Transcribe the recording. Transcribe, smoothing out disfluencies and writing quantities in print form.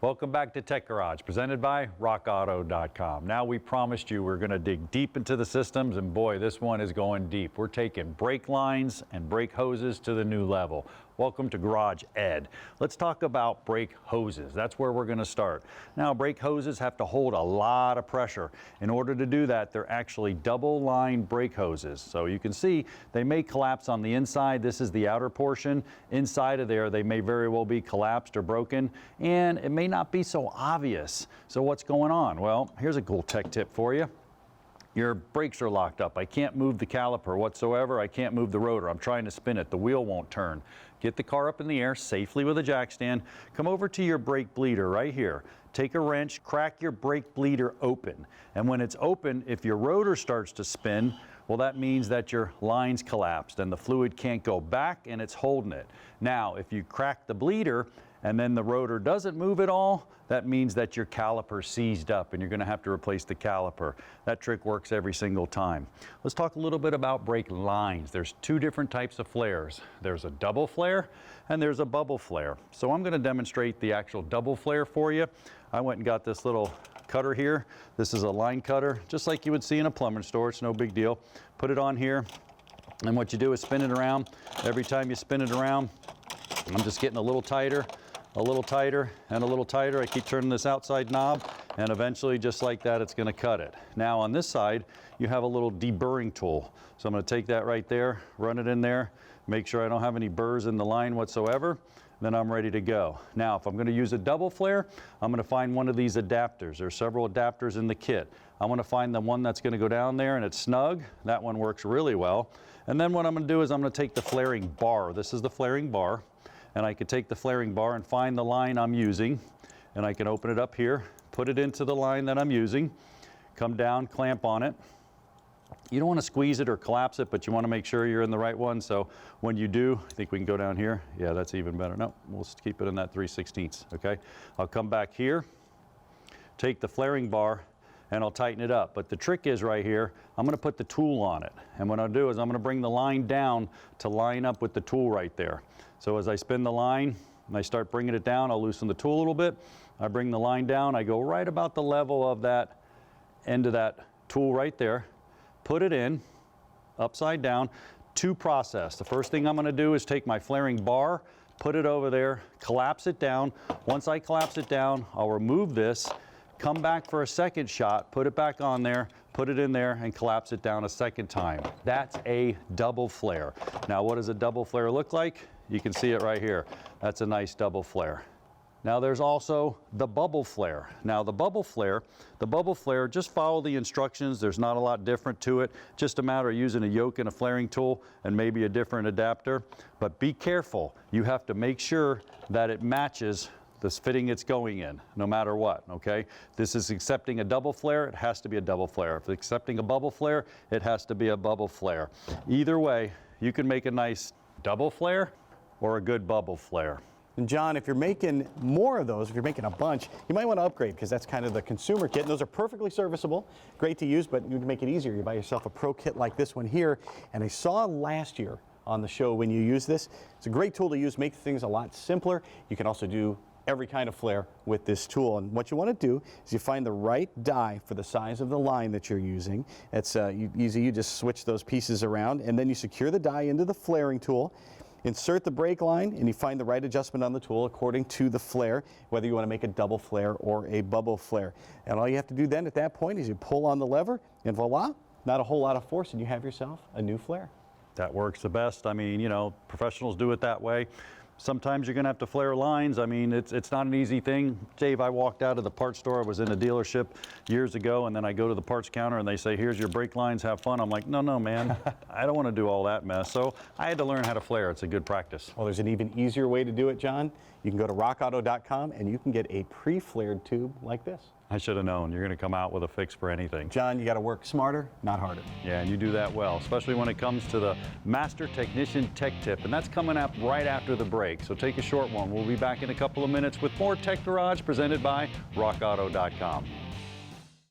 Welcome back to Tech Garage, presented by RockAuto.com. Now, we promised you we're going to dig deep into the systems, and boy, this one is going deep. We're taking brake lines and brake hoses to the new level. Welcome to Garage Ed. Let's talk about brake hoses. That's where we're going to start. Now, brake hoses have to hold a lot of pressure. In order to do that, they're actually double-line brake hoses. So you can see they may collapse on the inside. This is the outer portion. Inside of there, they may very well be collapsed or broken, and it may not be so obvious. So what's going on? Well, here's a cool tech tip for you. Your brakes are locked up. I can't move the caliper whatsoever. I can't move the rotor. I'm trying to spin it. The wheel won't turn. Get the car up in the air safely with a jack stand. Come over to your brake bleeder right here. Take a wrench, crack your brake bleeder open. And when it's open, if your rotor starts to spin, well, that means that your line's collapsed and the fluid can't go back and it's holding it. Now, if you crack the bleeder and then the rotor doesn't move at all, that means that your caliper seized up and you're going to have to replace the caliper. That trick works every single time. Let's talk a little bit about brake lines. There's two different types of flares. There's a double flare and there's a bubble flare. So I'm going to demonstrate the actual double flare for you. I went and got this little cutter here. This is a line cutter, just like you would see in a plumbing store. It's no big deal. Put it on here, and what you do is spin it around. Every time you spin it around, I'm just getting a little tighter, a little tighter, and a little tighter. I keep turning this outside knob, and eventually, just like that, it's going to cut it. Now on this side, you have a little deburring tool. So I'm going to take that right there, run it in there, make sure I don't have any burrs in the line whatsoever. Then I'm ready to go. Now, if I'm going to use a double flare, I'm going to find one of these adapters. There's several adapters in the kit. I'm going to find the one that's going to go down there and it's snug. That one works really well. And then what I'm going to do is I'm going to take the flaring bar. This is the flaring bar. And I could take the flaring bar and find the line I'm using. And I can open it up here, put it into the line that I'm using, come down, clamp on it. You don't want to squeeze it or collapse it, but you want to make sure you're in the right one. So when you do, I think we can go down here. Yeah, that's even better. No, we'll just keep it in that 3/16, okay? I'll come back here, take the flaring bar, and I'll tighten it up. But the trick is right here, I'm going to put the tool on it. And what I'll do is I'm going to bring the line down to line up with the tool right there. So as I spin the line and I start bringing it down, I'll loosen the tool a little bit. I bring the line down. I go right about the level of that end of that tool right there. Put it in, upside down, to process. The first thing I'm going to do is take my flaring bar, put it over there, collapse it down. Once I collapse it down, I'll remove this, come back for a second shot, put it back on there, put it in there, and collapse it down a second time. That's a double flare. Now, what does a double flare look like? You can see it right here. That's a nice double flare. Now there's also the bubble flare. Now the bubble flare, just follow the instructions. There's not a lot different to it. Just a matter of using a yoke and a flaring tool and maybe a different adapter. But be careful. You have to make sure that it matches this fitting it's going in, no matter what, okay? This is accepting a double flare, it has to be a double flare. If it's accepting a bubble flare, it has to be a bubble flare. Either way, you can make a nice double flare or a good bubble flare. And John, if you're making more of those, if you're making a bunch, you might want to upgrade because that's kind of the consumer kit. And those are perfectly serviceable, great to use, but you can make it easier. You buy yourself a pro kit like this one here. And I saw last year on the show when you use this, it's a great tool to use, make things a lot simpler. You can also do every kind of flare with this tool. And what you want to do is you find the right die for the size of the line that you're using. It's easy. You just switch those pieces around and then you secure the die into the flaring tool. Insert the brake line and you find the right adjustment on the tool according to the flare, whether you want to make a double flare or a bubble flare. And all you have to do then at that point is you pull on the lever and voila, not a whole lot of force and you have yourself a new flare. That works the best. I mean, you know, professionals do it that way. Sometimes you're going to have to flare lines. I mean, it's not an easy thing. Dave, I walked out of the parts store. I was in a dealership years ago, and then I go to the parts counter, and they say, here's your brake lines, have fun. I'm like, no, man, I don't want to do all that mess. So I had to learn how to flare. It's a good practice. Well, there's an even easier way to do it, John. You can go to RockAuto.com, and you can get a pre-flared tube like this. I should have known. You're going to come out with a fix for anything. John, you got to work smarter, not harder. Yeah, and you do that well, especially when it comes to the Master Technician Tech Tip, and that's coming up right after the break. So take a short one. We'll be back in a couple of minutes with more Tech Garage presented by RockAuto.com.